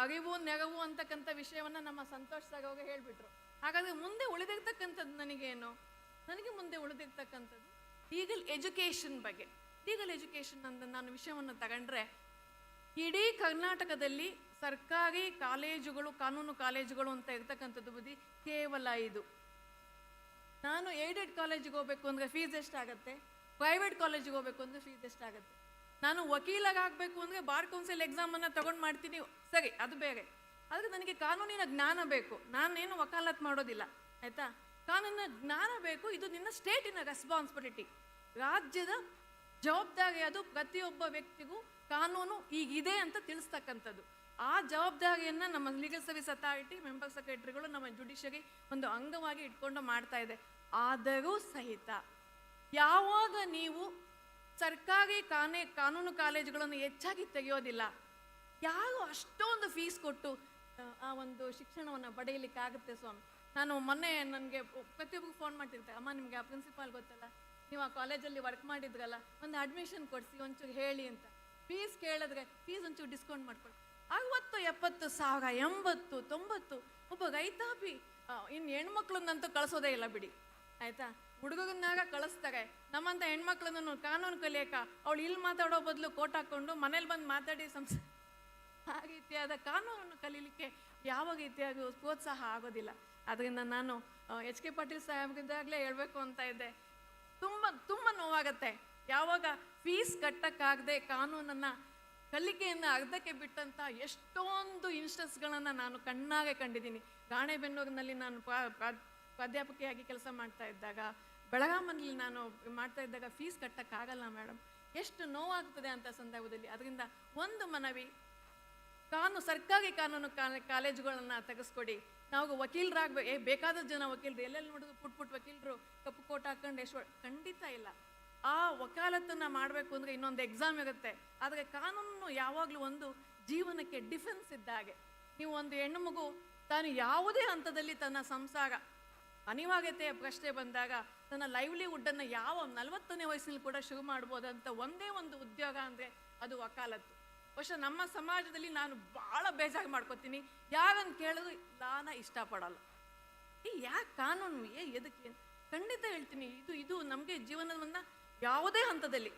Speaker 1: ಅರಿವು ನೆರವು ಅಂತಕ್ಕಂಥ ವಿಷಯವನ್ನು ನಮ್ಮ ಸಂತೋಷ್ ಸರ್ ಅವ್ರಿಗೆ ಹೇಳಿಬಿಟ್ರು. ಹಾಗಾದರೆ ಮುಂದೆ ಉಳಿದಿರ್ತಕ್ಕಂಥದ್ದು ನನಗೆ ಮುಂದೆ ಉಳಿದಿರ್ತಕ್ಕಂಥದ್ದು ಲೀಗಲ್ ಎಜುಕೇಷನ್ ಬಗ್ಗೆ. ಲೀಗಲ್ ಎಜುಕೇಷನ್ ಅಂತ ನಾನು ವಿಷಯವನ್ನು ತಗೊಂಡ್ರೆ, ಇಡೀ ಕರ್ನಾಟಕದಲ್ಲಿ ಸರ್ಕಾರಿ ಕಾಲೇಜುಗಳು, ಕಾನೂನು ಕಾಲೇಜುಗಳು ಅಂತ ಇರ್ತಕ್ಕಂಥದ್ದು ಬುದ್ಧಿ ಕೇವಲ 5. ನಾನು ಏಡೆಡ್ ಕಾಲೇಜಿಗೆ ಹೋಗ್ಬೇಕು ಅಂದರೆ ಫೀಸ್ ಎಷ್ಟಾಗತ್ತೆ, ಪ್ರೈವೇಟ್ ಕಾಲೇಜಿಗೆ ಹೋಗ್ಬೇಕು ಅಂದರೆ ಫೀಸ್ ಎಷ್ಟಾಗತ್ತೆ. ನಾನು ವಕೀಲಾಗಬೇಕು ಅಂದರೆ ಬಾರ್ ಕೌನ್ಸಿಲ್ ಎಕ್ಸಾಮನ್ನು ತೊಗೊಂಡು ಮಾಡ್ತೀನಿ, ಸರಿ, ಅದು ಬೇರೆ. ಆದರೆ ನನಗೆ ಕಾನೂನಿನ ಜ್ಞಾನ ಬೇಕು. ನಾನೇನು ವಕಾಲತ್ ಮಾಡೋದಿಲ್ಲ, ಆಯಿತಾ. ಕಾನೂನಿನ ಜ್ಞಾನ ಬೇಕು. ಇದು ನಿನ್ನ ಸ್ಟೇಟಿನ ರೆಸ್ಪಾನ್ಸಿಬಿಲಿಟಿ, ರಾಜ್ಯದ ಜವಾಬ್ದಾರಿ. ಅದು ಪ್ರತಿಯೊಬ್ಬ ವ್ಯಕ್ತಿಗೂ ಕಾನೂನು ಈಗಿದೆ ಅಂತ ತಿಳಿಸ್ತಕ್ಕಂಥದ್ದು. ಆ ಜವಾಬ್ದಾರಿಯನ್ನು ನಮ್ಮ ಲೀಗಲ್ ಸರ್ವಿಸ್ ಅಥಾರಿಟಿ ಮೆಂಬರ್ ಸೆಕ್ರೆಟರಿಗಳು, ನಮ್ಮ ಜುಡಿಷರಿ ಒಂದು ಅಂಗವಾಗಿ ಇಟ್ಕೊಂಡು ಮಾಡ್ತಾ ಇದೆ. ಆದರೂ ಸಹಿತ ಯಾವಾಗ ನೀವು ಸರ್ಕಾರಿ ಕಾನೂನು ಕಾಲೇಜುಗಳನ್ನು ಹೆಚ್ಚಾಗಿ ತೆಗೆಯೋದಿಲ್ಲ, ಯಾರು ಅಷ್ಟೊಂದು ಫೀಸ್ ಕೊಟ್ಟು ಆ ಒಂದು ಶಿಕ್ಷಣವನ್ನು ಪಡೆಯಲಿಕ್ಕಾಗುತ್ತೆ ಸ್ವಾಮಿ. ನಾನು ಮೊನ್ನೆ ನನಗೆ ಪ್ರತಿಯೊಬ್ಬರು ಫೋನ್ ಮಾಡ್ತಿರ್ತಾರೆ, ಅಮ್ಮ ನಿಮಗೆ ಆ ಪ್ರಿನ್ಸಿಪಾಲ್ ಗೊತ್ತಲ್ಲ, ನೀವು ಆ ಕಾಲೇಜಲ್ಲಿ ವರ್ಕ್ ಮಾಡಿದ್ರಲ್ಲ, ಒಂದು ಅಡ್ಮಿಷನ್ ಕೊಡಿಸಿ ಒಂಚೂರು ಹೇಳಿ ಅಂತ. ಫೀಸ್ ಕೇಳಿದ್ರೆ ಫೀಸ್ ಒಂಚೂರು ಡಿಸ್ಕೌಂಟ್ ಮಾಡ್ಕೊಳ್ಳಿ. 60, 70 ಸಾವಿರ, 80, 90. ಒಬ್ಬ ರೈತಾಪಿ ಇನ್ನು ಹೆಣ್ಮಕ್ಳನ್ನಂತೂ ಕಳಿಸೋದೇ ಇಲ್ಲ ಬಿಡಿ, ಆಯಿತಾ. ಹುಡುಗರನ್ನಾಗ ಕಳಿಸ್ತಾರೆ. ನಮ್ಮಂಥ ಹೆಣ್ಮಕ್ಳನ್ನು ಕಾನೂನು ಕಲಿಯಕ ಅವಳು ಇಲ್ಲಿ ಮಾತಾಡೋ ಬದಲು ಕೋಟ್ ಹಾಕ್ಕೊಂಡು ಮನೇಲಿ ಬಂದು ಮಾತಾಡಿ ಆ ರೀತಿಯಾದ ಕಾನೂನನ್ನು ಕಲೀಲಿಕ್ಕೆ ಯಾವ ರೀತಿಯಾಗಿ ಪ್ರೋತ್ಸಾಹ ಆಗೋದಿಲ್ಲ. ಅದರಿಂದ ನಾನು ಎಚ್ ಕೆ ಪಾಟೀಲ್ ಸಾಹೇಬ್ರಿದ್ದಾಗಲೇ ಹೇಳಬೇಕು ಅಂತ ಇದ್ದೆ, ತುಂಬ ನೋವಾಗತ್ತೆ ಯಾವಾಗ ಫೀಸ್ ಕಟ್ಟಕ್ಕಾಗದೆ ಕಾನೂನನ್ನು ಕಲಿಕೆಯನ್ನು ಅರ್ಧಕ್ಕೆ ಬಿಟ್ಟಂಥ ಎಷ್ಟೊಂದು ಇನ್ಸ್ಟೆನ್ಸ್ಗಳನ್ನು ನಾನು ಕಣ್ಣಾಗೆ ಕಂಡಿದ್ದೀನಿ. ರಾಣೆಬೆನ್ನೂರಿನಲ್ಲಿ ನಾನು ಪ್ರಾಧ್ಯಾಪಕಿಯಾಗಿ ಕೆಲಸ ಮಾಡ್ತಾ ಇದ್ದಾಗ, ಬೆಳಗಾಮಲ್ಲಿ ನಾನು ಮಾಡ್ತಾ ಇದ್ದಾಗ ಫೀಸ್ ಕಟ್ಟಕ್ಕಾಗಲ್ಲ ಮೇಡಮ್, ಎಷ್ಟು ನೋವಾಗ್ತದೆ ಅಂತ ಸಂದರ್ಭದಲ್ಲಿ. ಅದರಿಂದ ಒಂದು ಮನವಿ, ಸರ್ಕಾರಿ ಕಾನೂನು ಕಾಲೇಜುಗಳನ್ನು ತೆಗೆಸ್ಕೊಡಿ. ನಾವು ವಕೀಲರಾಗಬೇಕು. ಬೇಕಾದಷ್ಟು ಜನ ವಕೀಲರು, ಎಲ್ಲೆಲ್ಲಿ ನೋಡಿದ್ರು ಪುಟ್ ವಕೀಲರು, ಕಪ್ಪು ಕೋಟ್ ಹಾಕೊಂಡು ಎಷ್ಟು ಖಂಡಿತ ಇಲ್ಲ. ಆ ವಕಾಲತ್ತನ್ನು ಮಾಡಬೇಕು ಅಂದರೆ ಇನ್ನೊಂದು ಎಕ್ಸಾಮ್ ಇರುತ್ತೆ. ಆದರೆ ಕಾನೂನು ಯಾವಾಗಲೂ ಒಂದು ಜೀವನಕ್ಕೆ ಡಿಫೆನ್ಸ್ ಇದ್ದ ಹಾಗೆ. ನೀವು ಒಂದು ಹೆಣ್ಣು ಮಗು ತಾನು ಯಾವುದೇ ಹಂತದಲ್ಲಿ ತನ್ನ ಸಂಸಾರ ಅನಿವಾರ್ಯತೆಯ ಪ್ರಶ್ನೆ ಬಂದಾಗ ತನ್ನ ಲೈವ್ಲಿಹುಡ್ಡನ್ನು 40ನೇ ವಯಸ್ಸಿನಲ್ಲಿ ಕೂಡ ಶುರು ಮಾಡ್ಬೋದಂತ ಒಂದೇ ಒಂದು ಉದ್ಯೋಗ ಅಂದರೆ ಅದು ವಕಾಲತ್ತು. ಬಹುಶಃ ನಮ್ಮ ಸಮಾಜದಲ್ಲಿ ನಾನು ಭಾಳ ಬೇಜಾರು ಮಾಡ್ಕೋತೀನಿ. ಯಾರನ್ನು ಕೇಳಿದ್ರು ನಾನು ಇಷ್ಟಪಡಲ್ಲ. ಯಾಕೆ ಕಾನೂನು ಎದಕ್ಕೆ? ಖಂಡಿತ ಹೇಳ್ತೀನಿ, ಇದು ನಮಗೆ ಜೀವನವನ್ನು ಯಾವುದೇ ಹಂತದಲ್ಲಿ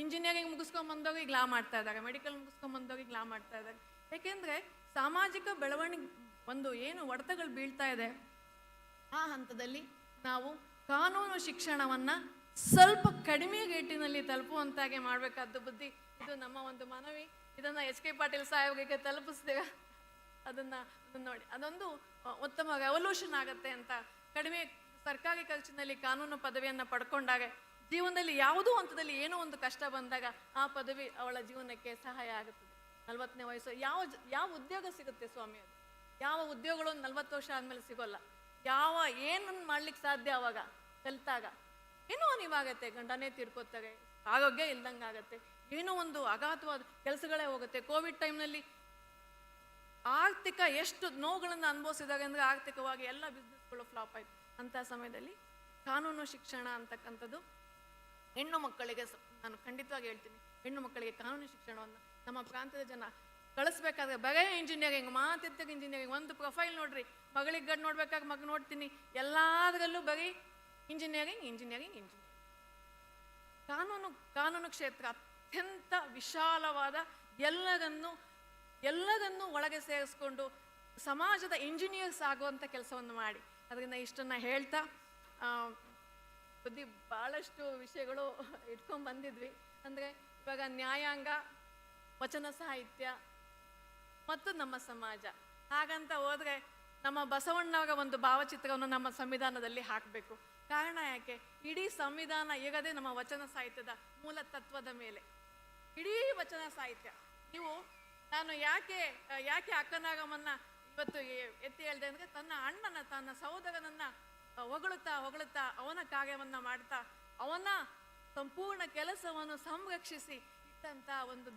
Speaker 1: ಇಂಜಿನಿಯರಿಂಗ್ ಮುಗಿಸ್ಕೊಂಬಂದವ್ರಿಗೆ ಈಗ ಲಾ ಮಾಡ್ತಾ ಇದ್ದಾರೆ, ಮೆಡಿಕಲ್ ಮುಗಿಸ್ಕೊಂಬಂದವ್ರಿಗೆ ಈಗ ಲಾ ಮಾಡ್ತಾ ಇದ್ದಾರೆ. ಯಾಕೆಂದರೆ ಸಾಮಾಜಿಕ ಬೆಳವಣಿಗೆ ಒಂದು ಏನು ಹೊಡೆತಗಳು ಬೀಳ್ತಾ ಇದೆ, ಆ ಹಂತದಲ್ಲಿ ನಾವು ಕಾನೂನು ಶಿಕ್ಷಣವನ್ನು ಸ್ವಲ್ಪ ಕಡಿಮೆ ರೇಟಿನಲ್ಲಿ ತಲುಪುವಂತಾಗೆ ಮಾಡಬೇಕಾದ್ದು ಬುದ್ಧಿ. ಇದು ನಮ್ಮ ಒಂದು ಮನವಿ. ಇದನ್ನು ಎಚ್ ಕೆ ಪಾಟೀಲ್ ಸಾಹೇಬ್ರಿಗೆ ತಲುಪಿಸ್ತೀರಾ? ಅದನ್ನು ನೋಡಿ, ಅದೊಂದು ಉತ್ತಮ ರೆವಲ್ಯೂಷನ್ ಆಗುತ್ತೆ ಅಂತ. ಕಡಿಮೆ ಸರ್ಕಾರಿ ಖರ್ಚಿನಲ್ಲಿ ಕಾನೂನು ಪದವಿಯನ್ನು ಪಡ್ಕೊಂಡಾಗ ಜೀವನದಲ್ಲಿ ಯಾವುದೋ ಹಂತದಲ್ಲಿ ಏನೋ ಒಂದು ಕಷ್ಟ ಬಂದಾಗ ಆ ಪದವಿ ಅವಳ ಜೀವನಕ್ಕೆ ಸಹಾಯ ಆಗುತ್ತದೆ. 40ನೇ ವಯಸ್ಸು ಯಾವ ಉದ್ಯೋಗ ಸಿಗುತ್ತೆ ಸ್ವಾಮಿ? ಅದು ಯಾವ ಉದ್ಯೋಗಗಳು 40 ವರ್ಷ ಆದಮೇಲೆ ಸಿಗೋಲ್ಲ. ಏನನ್ನು ಮಾಡ್ಲಿಕ್ಕೆ ಸಾಧ್ಯ ಅವಾಗ ಕಲಿತಾಗ? ಏನೋ ಅನಿವಾಗತ್ತೆ, ಗಂಡನೇ ತೀರ್ಕೋತಾರೆ, ಆರೋಗ್ಯ ಇಲ್ದಂಗೆ ಆಗತ್ತೆ, ಏನೋ ಒಂದು ಅಗಾಧವಾದ ಕೆಲಸಗಳೇ ಹೋಗುತ್ತೆ. ಕೋವಿಡ್ ಟೈಮ್ನಲ್ಲಿ ಆರ್ಥಿಕ ಎಷ್ಟು ನೋವುಗಳನ್ನು ಅನುಭವಿಸಿದಾಗ ಅಂದರೆ ಆರ್ಥಿಕವಾಗಿ ಎಲ್ಲ ಬಿಸ್ನೆಸ್ಗಳು ಫ್ಲಾಪ್ ಆಯಿತು. ಅಂಥ ಸಮಯದಲ್ಲಿ ಕಾನೂನು ಶಿಕ್ಷಣ ಅಂತಕ್ಕಂಥದ್ದು ಹೆಣ್ಣು ಮಕ್ಕಳಿಗೆ ನಾನು ಖಂಡಿತವಾಗಿ ಹೇಳ್ತೀನಿ, ಹೆಣ್ಣು ಮಕ್ಕಳಿಗೆ ಕಾನೂನು ಶಿಕ್ಷಣವನ್ನು ನಮ್ಮ ಪ್ರಾಂತ್ಯದ ಜನ ಕಳಿಸ್ಬೇಕಾದ್ರೆ ಬರೀ ಇಂಜಿನಿಯರಿಂಗ್, ಮಾತಿದ್ದಕ್ಕೆ ಇಂಜಿನಿಯರಿಂಗ್. ಒಂದು ಪ್ರೊಫೈಲ್ ನೋಡ್ರಿ, ಮಗಳಿಗೆ ಗಂಡು ನೋಡ್ಬೇಕಾದ್ರೆ ಮಗ ನೋಡ್ತೀನಿ, ಎಲ್ಲದರಲ್ಲೂ ಬರೀ ಇಂಜಿನಿಯರಿಂಗ್. ಕಾನೂನು ಕ್ಷೇತ್ರ ಅತ್ಯಂತ ವಿಶಾಲವಾದ, ಎಲ್ಲದನ್ನು ಒಳಗೆ ಸೇರಿಸ್ಕೊಂಡು ಸಮಾಜದ ಇಂಜಿನಿಯರ್ಸ್ ಆಗುವಂಥ ಕೆಲಸವನ್ನು ಮಾಡಿ. ಅದರಿಂದ ಇಷ್ಟನ್ನು ಹೇಳ್ತಾ ಬುದ್ಧಿ ಭಾಳಷ್ಟು ವಿಷಯಗಳು ಇಟ್ಕೊಂಡು ಬಂದಿದ್ವಿ. ಅಂದರೆ ಇವಾಗ ನ್ಯಾಯಾಂಗ, ವಚನ ಸಾಹಿತ್ಯ ಮತ್ತು ನಮ್ಮ ಸಮಾಜ ಹಾಗಂತ ಹೋದರೆ ನಮ್ಮ ಬಸವಣ್ಣವರ ಒಂದು ಭಾವಚಿತ್ರವನ್ನು ನಮ್ಮ ಸಂವಿಧಾನದಲ್ಲಿ ಹಾಕಬೇಕು. ಕಾರಣ ಯಾಕೆ? ಇಡೀ ಸಂವಿಧಾನ ಇರೋದೇ ನಮ್ಮ ವಚನ ಸಾಹಿತ್ಯದ ಮೂಲ ತತ್ವದ ಮೇಲೆ. ಇಡೀ ವಚನ ಸಾಹಿತ್ಯ. ನಾನು ಯಾಕೆ ಅಕ್ಕನಾಗಮ್ಮನ್ನ ಇವತ್ತು ಎತ್ತಿ ಹೇಳ್ದೆ ಅಂದರೆ, ತನ್ನ ಸಹೋದರನನ್ನ ಹೊಗಳುತ್ತಾ ಅವನ ಕಾರ್ಯವನ್ನು ಮಾಡ್ತಾ ಅವನ ಸಂಪೂರ್ಣ ಕೆಲಸವನ್ನು ಸಂರಕ್ಷಿಸಿ ಇಟ್ಟಂಥ ಒಂದು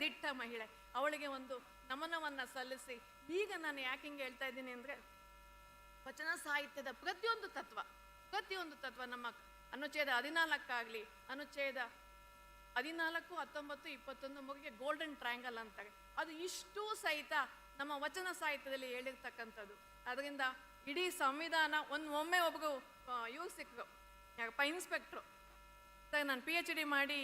Speaker 1: ದಿಟ್ಟ ಮಹಿಳೆ. ಅವಳಿಗೆ ಒಂದು ನಮನವನ್ನು ಸಲ್ಲಿಸಿ, ಈಗ ನಾನು ಯಾಕೆ ಹಿಂಗೆ ಹೇಳ್ತಾ ಇದ್ದೀನಿ ಅಂದರೆ, ವಚನ ಸಾಹಿತ್ಯದ ಪ್ರತಿಯೊಂದು ತತ್ವ ನಮ್ಮ ಅನುಚ್ಛೇದ 14 ಆಗಲಿ, ಅನುಚ್ಛೇದ 14, 19, 21 ಮುಗಿಗೆ ಗೋಲ್ಡನ್ ಟ್ರಯಾಂಗಲ್ ಅಂತಾರೆ. ಅದು ಇಷ್ಟೂ ಸಹಿತ ನಮ್ಮ ವಚನ ಸಾಹಿತ್ಯದಲ್ಲಿ ಹೇಳಿರ್ತಕ್ಕಂಥದ್ದು. ಅದರಿಂದ ಇಡೀ ಸಂವಿಧಾನ ಒಮ್ಮೆ ಒಬ್ಬರು ಇವ್ರು ಸಿಕ್ಕರು, ಯಾಕಪ್ಪ ಇನ್ಸ್ಪೆಕ್ಟ್ರು ಸರ್, ನಾನು PhD ಮಾಡಿ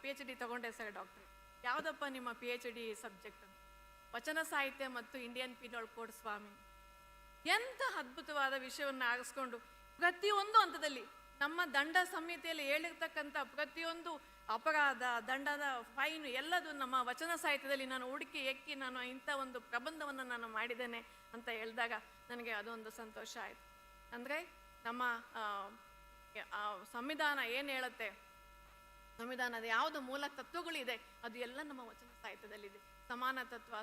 Speaker 1: PhD ತಗೊಂಡೆ ಸರ್. ಡಾಕ್ಟ್ರು, ಯಾವುದಪ್ಪ ನಿಮ್ಮ PhD ಸಬ್ಜೆಕ್ಟ್ ಅಂತ? ವಚನ ಸಾಹಿತ್ಯ ಮತ್ತು ಇಂಡಿಯನ್ ಪೀನಲ್ ಕೋಡ್ ಸ್ವಾಮಿ. ಎಂಥ ಅದ್ಭುತವಾದ ವಿಷಯವನ್ನು ಆರಿಸ್ಕೊಂಡು ಪ್ರತಿಯೊಂದು ಹಂತದಲ್ಲಿ ನಮ್ಮ ದಂಡ ಸಂಹಿತೆಯಲ್ಲಿ ಹೇಳಿರ್ತಕ್ಕಂಥ ಪ್ರತಿಯೊಂದು ಅಪರಾಧ, ದಂಡದ ಫೈನ್ ಎಲ್ಲದು ನಮ್ಮ ವಚನ ಸಾಹಿತ್ಯದಲ್ಲಿ ನಾನು ಹುಡುಕಿ ಎಕ್ಕಿ ನಾನು ಇಂಥ ಒಂದು ಪ್ರಬಂಧವನ್ನು ನಾನು ಮಾಡಿದ್ದೇನೆ ಅಂತ ಹೇಳಿದಾಗ ನನಗೆ ಅದೊಂದು ಸಂತೋಷ ಆಯಿತು. ಅಂದರೆ ನಮ್ಮ ಸಂವಿಧಾನ ಏನು ಹೇಳುತ್ತೆ, ಸಂವಿಧಾನದ ಯಾವುದು ಮೂಲ ತತ್ವಗಳಿದೆ ಅದು ಎಲ್ಲ ನಮ್ಮ ವಚನ ಸಾಹಿತ್ಯದಲ್ಲಿದೆ. ಸಮಾನ ತತ್ವ,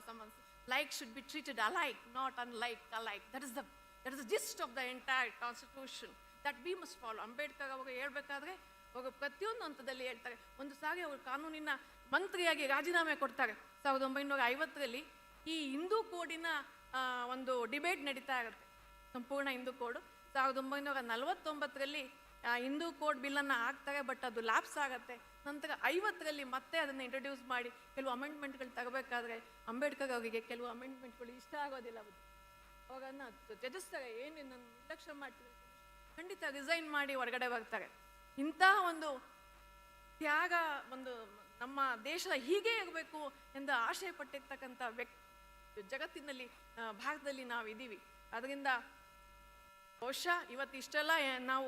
Speaker 1: like should be treated alike, not unlike, alike. That is the gist of the entire constitution that we must follow. Ambedkar ಅವರು ಹೇಳ್ಬೇಕಾದ್ರೆ ಅವರು ಪ್ರತಿಯೊಂದು ಹಂತದಲ್ಲಿ ಹೇಳ್ತಾರೆ. ಒಂದು ಸಾರಿ ಅವರು ಕಾನೂನಿನ ಮಂತ್ರಿಯಾಗಿ ರಾಜೀನಾಮೆ ಕೊಡ್ತಾರೆ 1950ರಲ್ಲಿ. ಈ ಹಿಂದೂ ಕೋಡಿನ ಒಂದು ಡಿಬೇಟ್ ನಡೀತಾ ಇರುತ್ತೆ, ಸಂಪೂರ್ಣ ಹಿಂದೂ ಕೋಡು. 1949ರಲ್ಲಿ ಹಿಂದೂ ಕೋಡ್ ಬಿಲ್ಲನ್ನು ಹಾಕ್ತಾರೆ, ಬಟ್ ಅದು ಲ್ಯಾಪ್ಸ್ ಆಗುತ್ತೆ. ನಂತರ 50ರಲ್ಲಿ ಮತ್ತೆ ಅದನ್ನು ಇಂಟ್ರೊಡ್ಯೂಸ್ ಮಾಡಿ ಕೆಲವು ಅಮೆಂಡ್ಮೆಂಟ್ಗಳು ತಗೋಬೇಕಾದ್ರೆ ಅಂಬೇಡ್ಕರ್ ಅವರಿಗೆ ಕೆಲವು ಅಮೆಂಡ್ಮೆಂಟ್ಗಳು ಇಷ್ಟ ಆಗೋದಿಲ್ಲ. ಅವಾಗನ್ನು ತ್ಯಜಿಸ್ತಾರೆ. ಏನು ನನ್ನ ನಿರ್ಲಕ್ಷ್ಯ ಮಾಡ್ತಿದ್ದಾರೆ, ಖಂಡಿತ ರಿಸೈನ್ ಮಾಡಿ ಹೊರಗಡೆ ಬರ್ತಾರೆ. ಇಂಥ ಒಂದು ತ್ಯಾಗ, ಒಂದು ನಮ್ಮ ದೇಶ ಹೀಗೆ ಇರಬೇಕು ಎಂದು ಆಶಯ ಪಟ್ಟಿರ್ತಕ್ಕಂಥ ಜಗತ್ತಿನಲ್ಲಿ ಭಾರತದಲ್ಲಿ ನಾವು ಇದ್ದೀವಿ. ಅದರಿಂದ ಬಹುಶಃ ಇವತ್ತು ಇಷ್ಟೆಲ್ಲ ನಾವು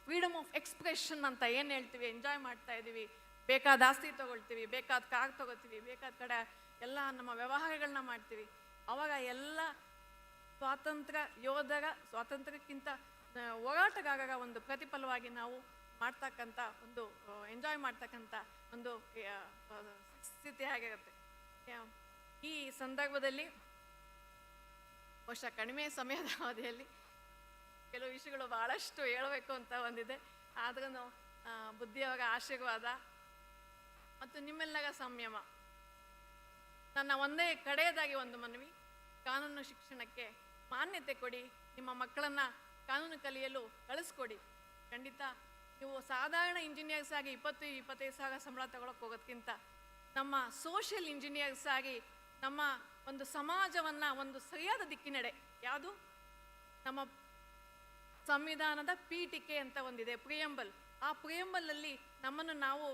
Speaker 1: ಫ್ರೀಡಮ್ ಆಫ್ ಎಕ್ಸ್ಪ್ರೆಷನ್ ಅಂತ ಏನು ಹೇಳ್ತೀವಿ, ಎಂಜಾಯ್ ಮಾಡ್ತಾ ಇದ್ದೀವಿ. ಬೇಕಾದ ಆಸ್ತಿ ತೊಗೊಳ್ತೀವಿ, ಬೇಕಾದ ಕಾರ್ ತೊಗೋತೀವಿ, ಬೇಕಾದ ಕಡೆ ಎಲ್ಲ ನಮ್ಮ ವ್ಯವಹಾರಗಳನ್ನ ಮಾಡ್ತೀವಿ. ಅವಾಗ ಎಲ್ಲ ಸ್ವಾತಂತ್ರ್ಯಕ್ಕಿಂತ ಹೋರಾಟಗಾರರ ಒಂದು ಪ್ರತಿಫಲವಾಗಿ ನಾವು ಮಾಡ್ತಕ್ಕಂಥ ಒಂದು ಎಂಜಾಯ್ ಮಾಡ್ತಕ್ಕಂಥ ಒಂದು ಸ್ಥಿತಿ ಆಗಿರುತ್ತೆ. ಈ ಸಂದರ್ಭದಲ್ಲಿ ಬಹುಶಃ ಕಡಿಮೆ ಸಮಯದ ಅವಧಿಯಲ್ಲಿ ಕೆಲವು ವಿಷಯಗಳು ಭಾಳಷ್ಟು ಹೇಳಬೇಕು ಅಂತ ಒಂದಿದೆ. ಆದ್ರೂ ಬುದ್ಧಿಯವರ ಆಶೀರ್ವಾದ ಮತ್ತು ನಿಮ್ಮೆಲ್ಲರ ಸಂಯಮ. ನನ್ನ ಒಂದೇ ಕಡೆಯದಾಗಿ ಒಂದು ಮನವಿ, ಕಾನೂನು ಶಿಕ್ಷಣಕ್ಕೆ ಮಾನ್ಯತೆ ಕೊಡಿ. ನಿಮ್ಮ ಮಕ್ಕಳನ್ನು ಕಾನೂನು ಕಲಿಯಲು ಕಳಿಸ್ಕೊಡಿ. ಖಂಡಿತ ನೀವು ಸಾಧಾರಣ ಇಂಜಿನಿಯರ್ಸ್ ಆಗಿ 20-25 ಸಾವಿರ ಸಂಬಳ ತಗೊಳಕ್ಕೆ ಹೋಗೋದಕ್ಕಿಂತ ನಮ್ಮ ಸೋಷಿಯಲ್ ಇಂಜಿನಿಯರ್ಸ್ ಆಗಿ ನಮ್ಮ ಒಂದು ಸಮಾಜವನ್ನು ಒಂದು ಸರಿಯಾದ ದಿಕ್ಕಿನೆಡೆ, ಯಾವುದು ನಮ್ಮ ಸಂವಿಧಾನದ ಪೀಠಿಕೆ ಅಂತ ಒಂದಿದೆ, ಪ್ರಿಯಂಬಲ್. ಆ ಪ್ರಿಯಂಬಲಲ್ಲಿ ನಮ್ಮನ್ನು ನಾವು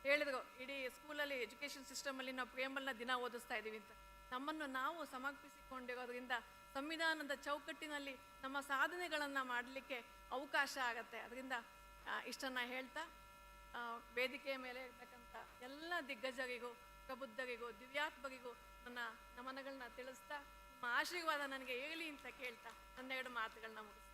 Speaker 1: ಹೇಳಿದ್ರು, ಇಡೀ ಸ್ಕೂಲಲ್ಲಿ ಎಜುಕೇಷನ್ ಸಿಸ್ಟಮಲ್ಲಿ ನಾವು ಪ್ರಿಯಂಬಲ್ನ ದಿನ ಓದಿಸ್ತಾ ಇದ್ದೀವಿ ಅಂತ. ನಮ್ಮನ್ನು ನಾವು ಸಮರ್ಪಿಸಿಕೊಂಡಿರೋದ್ರಿಂದ ಸಂವಿಧಾನದ ಚೌಕಟ್ಟಿನಲ್ಲಿ ನಮ್ಮ ಸಾಧನೆಗಳನ್ನು ಮಾಡಲಿಕ್ಕೆ ಅವಕಾಶ ಆಗತ್ತೆ. ಅದರಿಂದ ಇಷ್ಟನ್ನು ಹೇಳ್ತಾ ವೇದಿಕೆಯ ಮೇಲೆ ಇರ್ತಕ್ಕಂಥ ಎಲ್ಲ ದಿಗ್ಗಜರಿಗೂ, ಪ್ರಬುದ್ಧರಿಗೂ, ದಿವ್ಯಾತ್ಮರಿಗೂ ನನ್ನ ನಮನಗಳನ್ನ ತಿಳಿಸ್ತಾ, ನಿಮ್ಮ ಆಶೀರ್ವಾದ ನನಗೆ ಇರಲಿ ಅಂತ ಕೇಳ್ತಾ 12 ಮಾತುಗಳನ್ನ ಮುಗಿಸ್ತೀನಿ.